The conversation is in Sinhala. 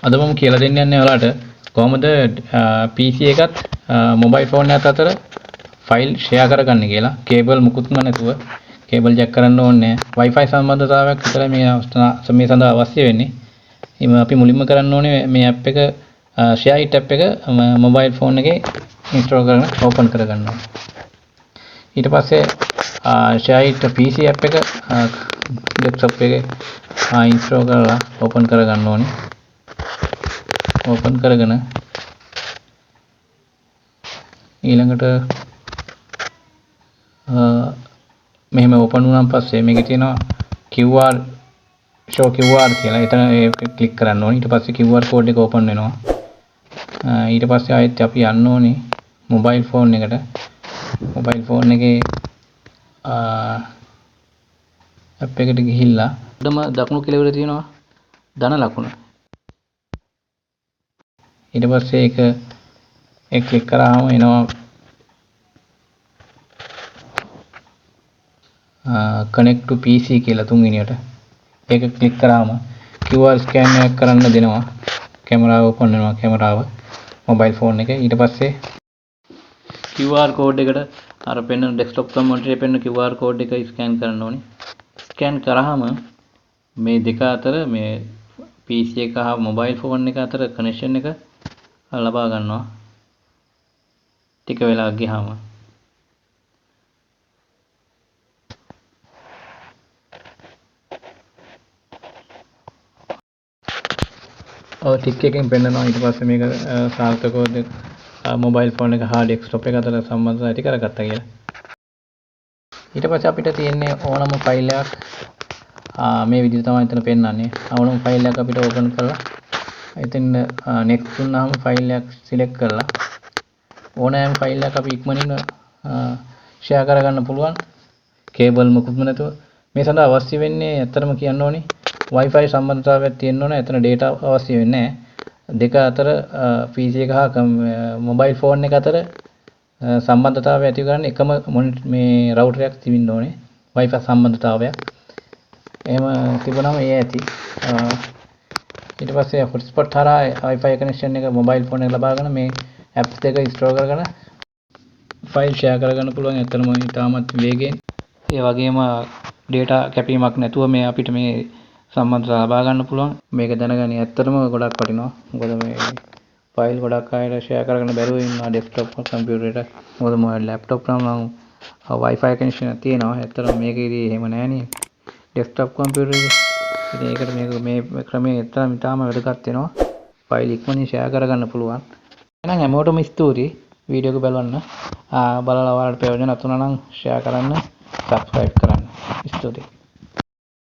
අද මම කියලා දෙන්න යන්නේ ඔයාලට කොහොමද PC එකත් මොබයිල් ෆෝන් එකත් අතර ෆයිල් ෂෙයා කරගන්නේ කියලා. කේබල් මුකුත්ම නැතුව කේබල් ජැක් කරන්න ඕනේ නැහැ. Wi-Fi සම්බන්ධතාවයක් විතරයි මේ සඳහා අවශ්‍ය වෙන්නේ. එහෙනම් අපි මුලින්ම කරන්න ඕනේ මේ app එක share it app එක මොබයිල් ෆෝන් එකේ install කරගෙන open කරගන්න ඕනේ. ඊට පස්සේ share it PC app එක desktop එකේ install කරලා open කරගන්න ඕනේ. open කරගෙන ඊළඟට මෙහෙම open වුණාන් පස්සේ මේකේ තියෙනවා QR show QR කියලා. එතන ඒක ක්ලික් කරන්න ඕනේ. ඊට පස්සේ QR code එක open වෙනවා. ඊට පස්සේ ආයෙත් අපි යන්න ඕනේ mobile phone එකට. mobile phone එකේ app එකට ගිහිල්ලා උඩම දකුණු කෙළවරේ තියෙනවා ධන ලකුණ. ඊට පස්සේ ඒක ක්ලික් කරාම එනවා connect to PC කියලා තුන්වෙනියට. ඒක ක්ලික් කරාම QR scan එකක් කරන්න දෙනවා. කැමරාව ඕපන් වෙනවා කැමරාව මොබයිල් ෆෝන් එකේ. ඊට පස්සේ QR code එකට අර පෙන්න desktop computer එකේ පෙන්න QR code එක scan කරන්න ඕනේ. scan කරාම මේ දෙක අතර මේ PC එක හා මොබයිල් ෆෝන් එක අතර connection එක ලබා ගන්නවා. ටික වෙලාවක් ගියාම ටික් එකකින් පෙන්නනවා. ඊට පස්සේ මේක සාර්ථකව මොබයිල් ෆෝන් එක හා ඩෙස්ක්ටොප් එක අතර සම්බන්ධතාවය ඇති කරගත්තා කියලා. ඊට පස්සේ අපිට තියෙන්නේ ඕනම ෆයිල් එකක් මේ විදිහට තමයි එතන පෙන්නන්නේ. ඕනම ෆයිල් එකක් අපිට ඕපන් කරලා එතෙන් next දුන්නාම ෆයිල් එකක් සිලෙක්ට් කරලා ඕනෑම ෆයිල් එකක් අපි ඉක්මනින් ෂෙයා කරගන්න පුළුවන්. කේබල් මොකුත්ම නැතුව. මේ සඳහා අවශ්‍ය වෙන්නේ ඇත්තටම කියන්න ඕනේ Wi-Fi සම්බන්ධතාවයක් තියෙන්න ඕන. එතන data අවශ්‍ය වෙන්නේ නැහැ. දෙක අතර PC එක හා මොබයිල් ෆෝන් එක අතර සම්බන්ධතාවය ඇති කරගන්න එකම මේ router එකක් තිබින්න ඕනේ. Wi-Fi සම්බන්ධතාවයක්. එහෙම තිබුණාම ඒ ඇති. ඊට පස්සේ hotspot හරහා Wi-Fi connection එක මොබයිල් ෆෝන් එක ලබාගෙන මේ apps දෙක install කරගෙන ෆයිල් ෂෙයා කරගන්න පුළුවන්. ඇත්තටම ඉතාමත් වේගයෙන්. ඒ වගේම data කැපීමක් නැතුව මේ අපිට මේ සම්බන්ධතාව ලබා ගන්න පුළුවන්. මේක දැනගනි ඇත්තටම ගොඩක් වටිනවා. මොකද මේ ෆයිල් ගොඩක් අයට ෂෙයා කරගන්න බැරුව ඉන්නවා ඩෙස්ක්ටොප් කම්පියුටර් එකට. මොකද මොබයිල් ලැප්ටොප් නම් Wi-Fi connection එකක් තියෙනවා. ඇත්තටම මේකේදී එහෙම නැහැ නේ. ඩෙස්ක්ටොප් කම්පියුටර් එකේ. ඉතින් ඒකට මේ ක්‍රමයේ ඉතාම වැදගත් වෙනවා. ෆයිල් ඉක්මනින් ෂෙයා කරගන්න පුළුවන්. එහෙනම් හැමෝටම ස්තුතියි වීඩියෝ එක බලන්න. බලලා ඔයාලට ප්‍රයෝජනවත් වුණා නම් ෂෙයා කරන්න, subscribe කරන්න. ස්තුතියි.